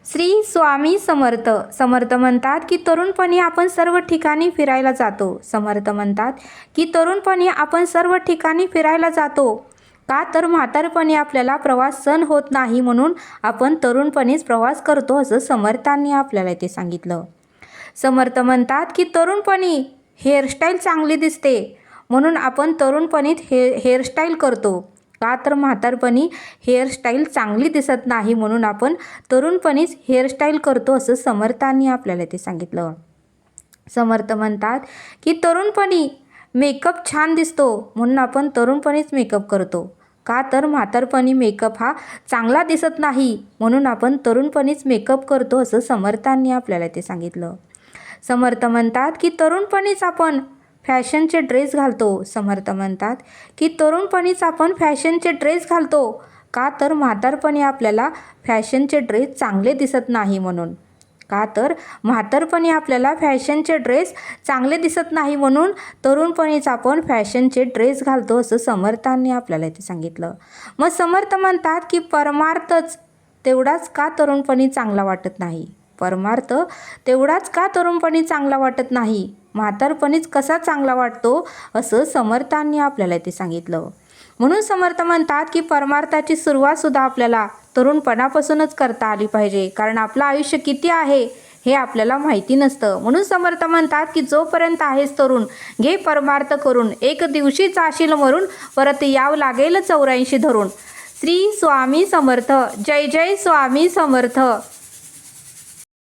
श्री स्वामी समर्थ. समर्थ म्हणतात की तरुणपणी आपण सर्व ठिकाणी फिरायला जातो. समर्थ म्हणतात की तरुणपणी आपण सर्व ठिकाणी फिरायला जातो. का तर म्हातारपणी आपल्याला प्रवास सहन होत नाही, म्हणून आपण तरुणपणीच प्रवास करतो, असं समर्थांनी आपल्याला ते सांगितलं. समर्थ म्हणतात की तरुणपणी हेअरस्टाईल चांगली दिसते, म्हणून आपण तरुणपणीत हेअरस्टाईल करतो. का तर म्हातारपणी हेअरस्टाईल चांगली दिसत नाही, म्हणून आपण तरुणपणीच हेअरस्टाईल करतो, असं समर्थांनी आपल्याला ते सांगितलं. समर्थ म्हणतात की तरुणपणी मेकअप छान दिसतो, म्हणून आपण तरुणपणीच मेकअप करतो. का तर म्हातारपणी मेकअप हा चांगला दिसत नाही, म्हणून आपण तरुणपणीच मेकअप करतो, असं समर्थांनी आपल्याला ते सांगितलं. समर्थ म्हणतात की तरुणपणीच आपण फॅशनचे ड्रेस घालतो. समर्थ म्हणतात की तरुणपणीच आपण फॅशनचे ड्रेस घालतो. का तर म्हातारपणी आपल्याला फॅशनचे ड्रेस चांगले दिसत नाही, म्हणून. का तर म्हातारपणी आपल्याला फॅशनचे ड्रेस चांगले दिसत नाही, म्हणून तरुणपणीच आपण फॅशनचे ड्रेस घालतो, असं समर्थांनी आपल्याला ते सांगितलं. मग समर्थ म्हणतात की परमार्थच तेवढाच का तरुणपणी चांगला वाटत नाही. परमार्थ तेवढाच का तरुणपणी चांगला वाटत नाही, म्हातारपणीच कसा चांगला वाटतो, असं समर्थांनी आपल्याला ते सांगितलं. म्हणून समर्थ म्हणतात की परमार्थाची सुरुवातसुद्धा आपल्याला तरुणपणापासूनच करता आली पाहिजे, कारण आपलं आयुष्य किती आहे हे आपल्याला माहिती नसतं. म्हणून समर्थ म्हणतात की जोपर्यंत आहेस तरुण, घे परमार्थ करून, एक दिवशी जाशील मरून, परत यावं लागेल 84 धरून. श्री स्वामी समर्थ. जय जय स्वामी समर्थ.